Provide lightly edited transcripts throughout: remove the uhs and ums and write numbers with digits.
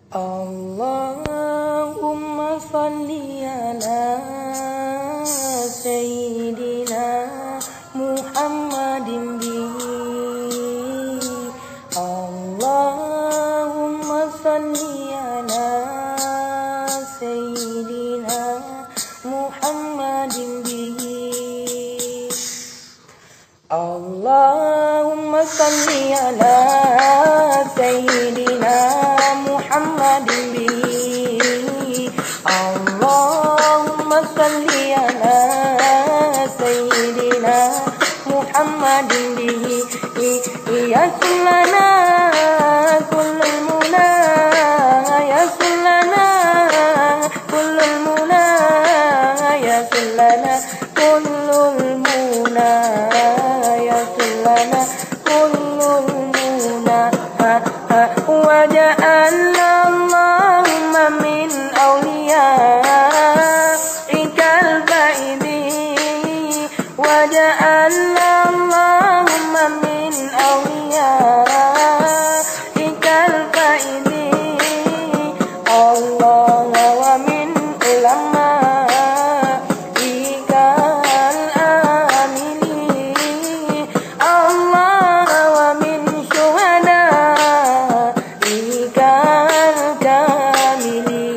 Allahumma salli ala Sayyidina Muhammadin bihi. Allahumma salli ala Sayyidina Muhammadin bihi. Allahumma salli ala Sayyidina Muhammadin bihi. Allahumma salli ala Sayyidina Muhammadin bihi. Ya sulana kullul muna, ya sulana kullul muna, ya sulana kullul muna, ya sulana kullul muna. Waja'alna Allahumma min awliyaikal baidi. Waja'alna Allahumma min awliyaikal baidi. Allah wa min ulamaikal amili. Allah wa min syuhadaikal kamili.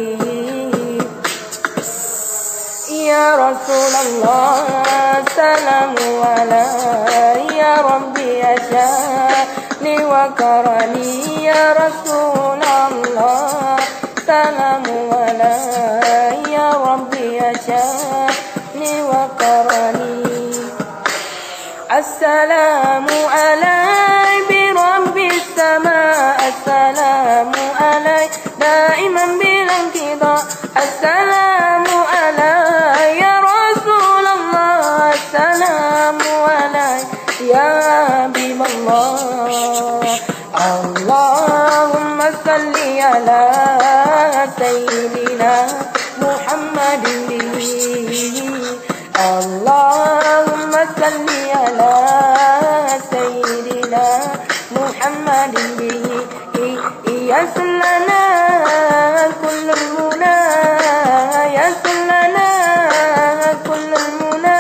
Ya Rasulullah salamu alaihi ya Rabbi asyani wa karani. Ya Rasulullah salamu alaihi ya Rabbi asyani wa karani. Assalamu alaihi bi Rabbis sama. Assalamu alaihi daiman bilang kita. Assalamu alaihi ya Rasulullah. Assalamu alaihi ya Habiballah. Allahumma salli ala Sayyidina Muhammadin bihi. Allahumma salli ala Sayyidina Muhammadin bihi. Ya sulana kullul muna, ya sulana kullul muna,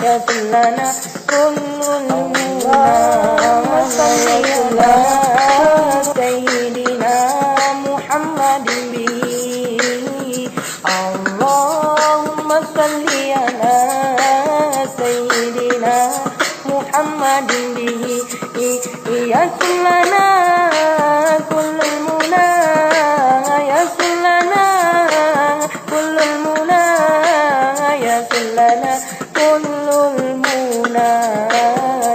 ya sulana kullul muna. Allahumma salli ala Sayyidina Muhammadin bihi. Allahumma salli ala Sayyidina Muhammadin bihi. Ya sulana kullul muna, ya sulana kullul muna, ya sulana kullul muna,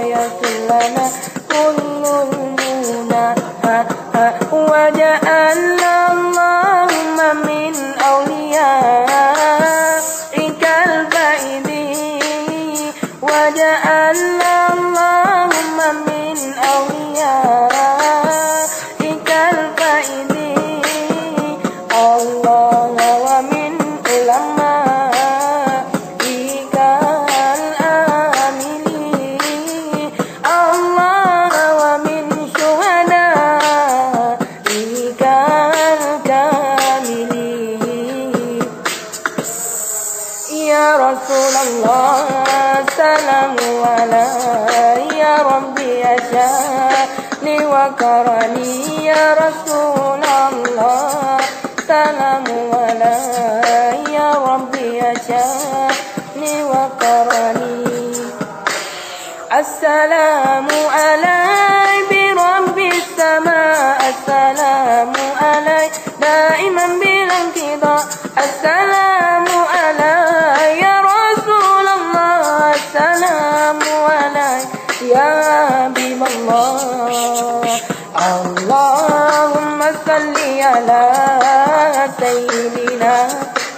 ya sulana kullul muna. Waja'alna Allahumma min awliyaikal baidi. Waja'alna Allahumma min awliyaikal baidi. Allah wa min ulamaikal amili. Allah wa min syuhadaikal kamili. Ya Rasulullah salamu alaihi ya Rabbi asyani wa karani. Ya Rasulullah salamu alaihi ya Rabbi asyani wa karani. Assalamu alaihi bi Rabbis sama. Assalamu alaihi daiman bilang kita. Assalamu alaihi ya Rasulullah. Assalamu alaihi ya Habiballah. Allahumma salli ala Sayyidina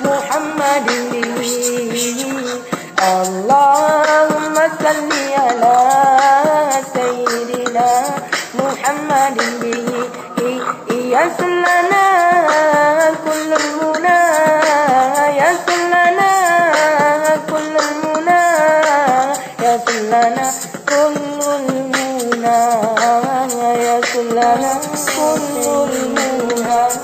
Muhammadin bihi. Allahumma salli ala Sayyidina Muhammadin bihi. Ya sulana kullul muna, ya sulana kullul muna, ya sulana kullul muna, ya sulana kullul muna.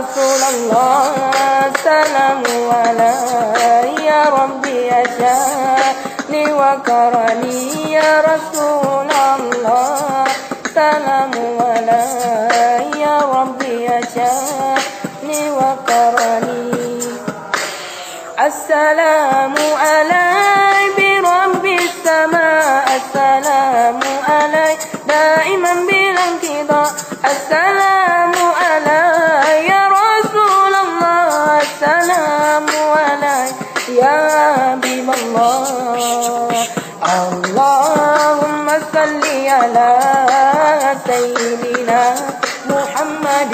رسول الله سلام عليك يا ربي أشاني وكرني يا رسول الله سلام عليك يا ربي أشاني وكرني السلام علي برب السماء السلام علي دائما بلا انقضاء السلام علي يا رسول الله السلام علي يا حبيب الله اللهم صل على سيدنا محمد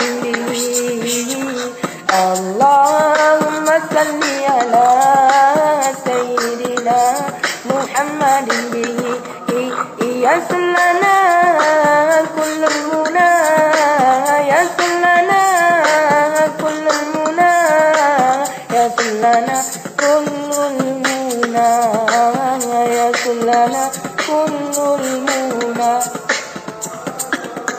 اللهم صل على سيدنا محمد يسر لنا كل المنى يسر لنا كل المنى يسر لنا